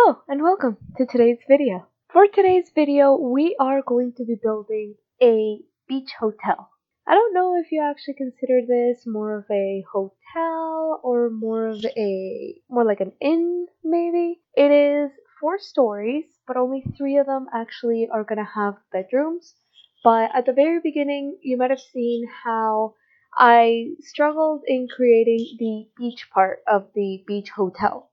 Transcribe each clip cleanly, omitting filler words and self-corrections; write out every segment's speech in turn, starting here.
Hello and welcome to today's video. For today's video, we are going to be building a beach hotel. I don't know if you actually consider this more of a hotel or more like an inn maybe. It is 4 stories, but only 3 of them actually are gonna have bedrooms. But at the very beginning, you might have seen how I struggled in creating the beach part of the beach hotel.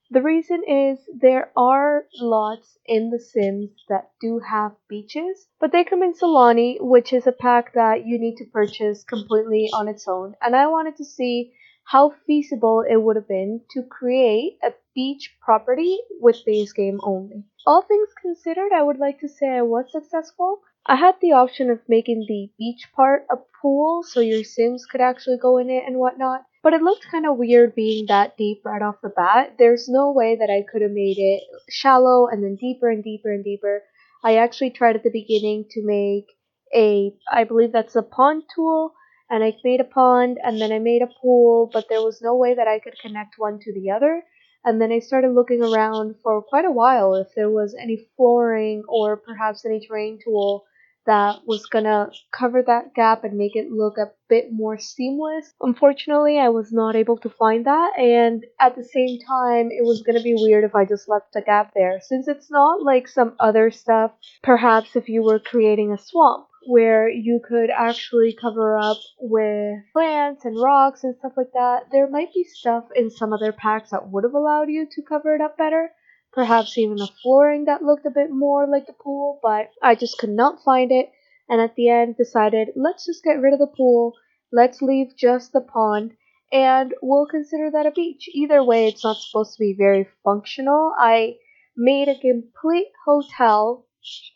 The reason is there are lots in The Sims that do have beaches, but they come in Solani, which is a pack that you need to purchase completely on its own. And I wanted to see how feasible it would have been to create a beach property with base game only. All things considered, I would like to say I was successful. I had the option of making the beach part a pool so your Sims could actually go in it and whatnot. But it looked kind of weird being that deep right off the bat. There's no way that I could have made it shallow and then deeper and deeper and deeper. I actually tried at the beginning to make I believe that's a pond tool, and I made a pond and then I made a pool, but there was no way that I could connect one to the other. And then I started looking around for quite a while if there was any flooring or perhaps any terrain tool that was gonna cover that gap and make it look a bit more seamless. Unfortunately, I was not able to find that, and at the same time, it was gonna be weird if I just left a gap there, since it's not like some other stuff. Perhaps if you were creating a swamp where you could actually cover up with plants and rocks and stuff like that, there might be stuff in some other packs that would have allowed you to cover it up better. Perhaps even a flooring that looked a bit more like the pool, but I just could not find it, and at the end decided, let's just get rid of the pool, let's leave just the pond, and we'll consider that a beach. Either way, it's not supposed to be very functional. I made a complete hotel.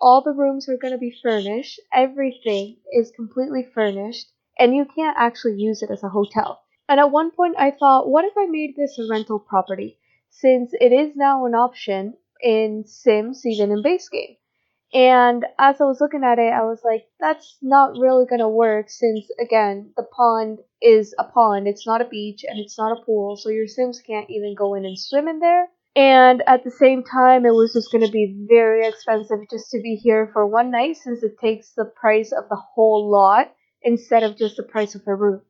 All the rooms are going to be furnished. Everything is completely furnished, and you can't actually use it as a hotel. And at one point I thought, what if I made this a rental property? Since it is now an option in Sims, even in base game. And as I was looking at it, I was like, that's not really gonna work since, again, the pond is a pond, it's not a beach, and it's not a pool, so your Sims can't even go in and swim in there. And at the same time, it was just gonna be very expensive just to be here for one night since it takes the price of the whole lot instead of just the price of a room,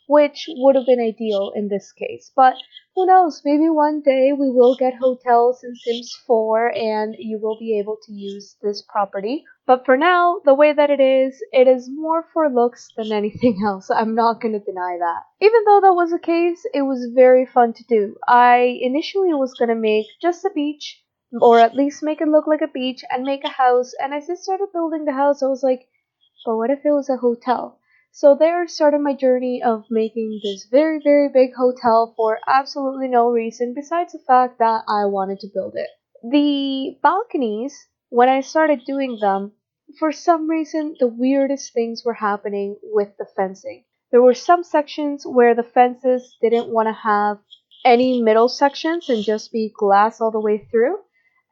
which would have been ideal in this case. But who knows, maybe one day we will get hotels in Sims 4 and you will be able to use this property. But for now, the way that it is more for looks than anything else. I'm not going to deny that. Even though that was the case, it was very fun to do. I initially was going to make just a beach, or at least make it look like a beach, and make a house. And as I started building the house, I was like, but what if it was a hotel? So there started my journey of making this very, very big hotel for absolutely no reason besides the fact that I wanted to build it. The balconies, when I started doing them, for some reason the weirdest things were happening with the fencing. There were some sections where the fences didn't want to have any middle sections and just be glass all the way through,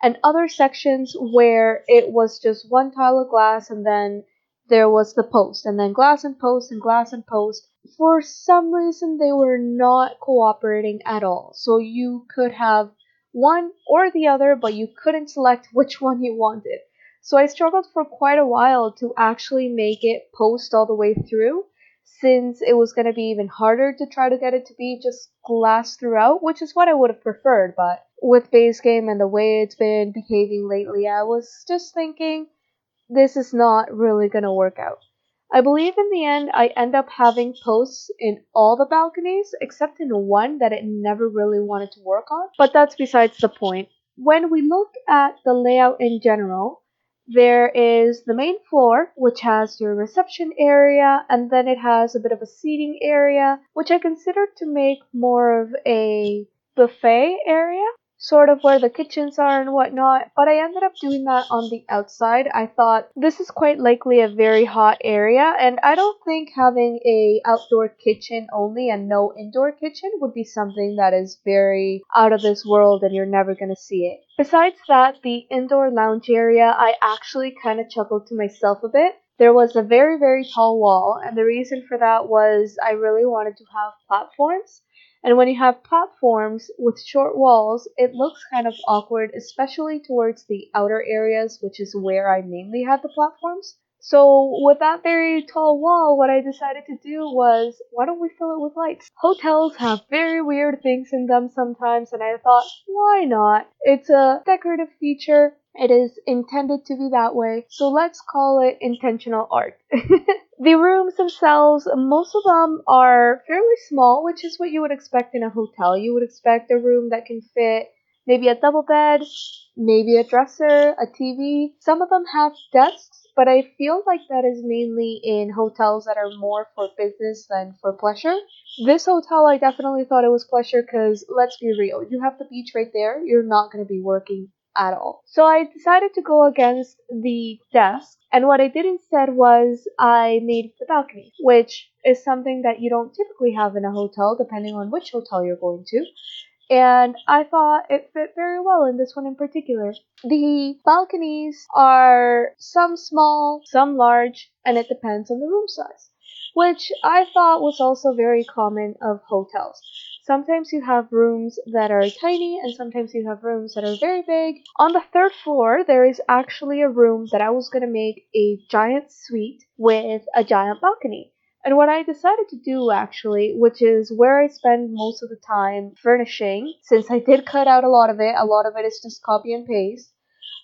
and other sections where it was just one tile of glass and then there was the post, and then glass and post and glass and post. For some reason, they were not cooperating at all. So you could have one or the other, but you couldn't select which one you wanted. So I struggled for quite a while to actually make it post all the way through, since it was going to be even harder to try to get it to be just glass throughout, which is what I would have preferred. But with base game and the way it's been behaving lately, I was just thinking, this is not really gonna work out. I believe in the end I end up having posts in all the balconies except in one that it never really wanted to work on, but that's besides the point. When we look at the layout in general, there is the main floor, which has your reception area, and then it has a bit of a seating area, which I considered to make more of a buffet area, sort of where the kitchens are and whatnot, but I ended up doing that on the outside. I thought this is quite likely a very hot area, and I don't think having a outdoor kitchen only and no indoor kitchen would be something that is very out of this world and you're never going to see it. Besides that, the indoor lounge area, I actually kind of chuckled to myself a bit. There was a very, very tall wall, and the reason for that was I really wanted to have platforms. And when you have platforms with short walls, it looks kind of awkward, especially towards the outer areas, which is where I mainly had the platforms. So with that very tall wall, what I decided to do was, why don't we fill it with lights? Hotels have very weird things in them sometimes, and I thought, why not? It's a decorative feature. It is intended to be that way, so let's call it intentional art. The rooms themselves, most of them are fairly small, which is what you would expect in a hotel. You would expect a room that can fit maybe a double bed, maybe a dresser, a TV. Some of them have desks, but I feel like that is mainly in hotels that are more for business than for pleasure. This hotel, I definitely thought it was pleasure because, let's be real, you have the beach right there, you're not going to be working at all. So I decided to go against the desk, and what I did instead was I made the balcony, which is something that you don't typically have in a hotel, depending on which hotel you're going to. And I thought it fit very well in this one in particular. The balconies are some small, some large, and it depends on the room size, which I thought was also very common of hotels. Sometimes you have rooms that are tiny, and sometimes you have rooms that are very big. On the third floor, there is actually a room that I was going to make a giant suite with a giant balcony. And what I decided to do actually, which is where I spend most of the time furnishing, since I did cut out a lot of it is just copy and paste.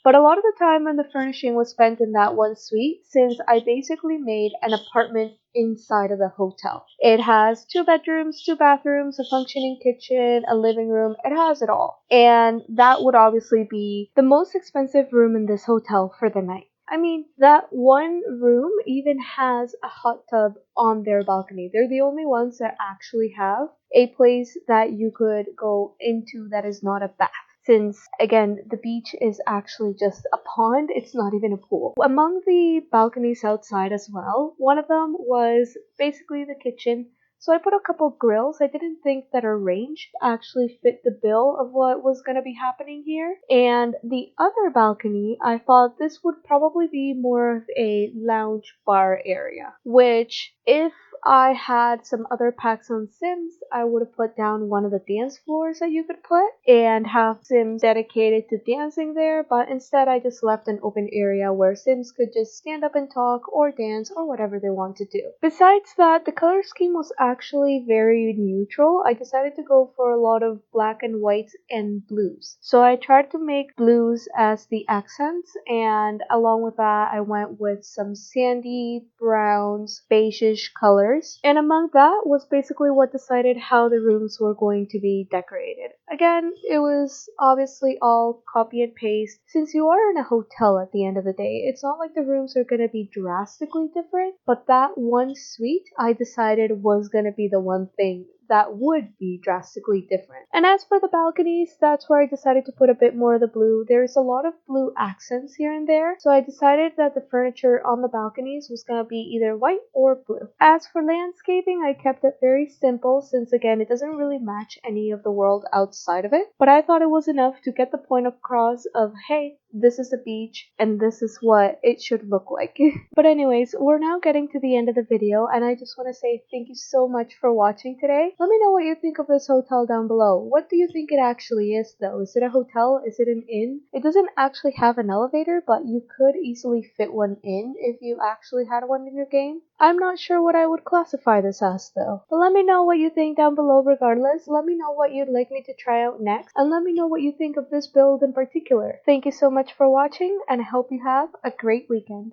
But a lot of the time when the furnishing was spent in that one suite, since I basically made an apartment inside of the hotel. It has 2 bedrooms, 2 bathrooms, a functioning kitchen, a living room, it has it all. And that would obviously be the most expensive room in this hotel for the night. I mean, that one room even has a hot tub on their balcony. They're the only ones that actually have a place that you could go into that is not a bath. Since, again, the beach is actually just a pond, it's not even a pool. Among the balconies outside as well, one of them was basically the kitchen. So I put a couple grills. I didn't think that our range actually fit the bill of what was going to be happening here. And the other balcony, I thought this would probably be more of a lounge bar area, which if I had some other packs on Sims, I would have put down one of the dance floors that you could put and have Sims dedicated to dancing there, but instead I just left an open area where Sims could just stand up and talk or dance or whatever they want to do. Besides that, the color scheme was actually very neutral. I decided to go for a lot of black and whites and blues. So I tried to make blues as the accents, and along with that I went with some sandy, browns, beigeish colors. And among that was basically what decided how the rooms were going to be decorated. Again, it was obviously all copy and paste. Since you are in a hotel at the end of the day, it's not like the rooms are going to be drastically different, but that one suite I decided was going to be the one thing that would be drastically different. And as for the balconies, that's where I decided to put a bit more of the blue. There's a lot of blue accents here and there, so I decided that the furniture on the balconies was going to be either white or blue. As for landscaping, I kept it very simple since again it doesn't really match any of the world outside of it, but I thought it was enough to get the point across of, hey, this is a beach and this is what it should look like. But anyways, we're now getting to the end of the video, and I just want to say thank you so much for watching today. Let me know what you think of this hotel down below. What do you think it actually is though? Is it a hotel? Is it an inn? It doesn't actually have an elevator, but you could easily fit one in if you actually had one in your game. I'm not sure what I would classify this as though. But let me know what you think down below regardless. Let me know what you'd like me to try out next, and let me know what you think of this build in particular. Thank you so much for watching, and I hope you have a great weekend.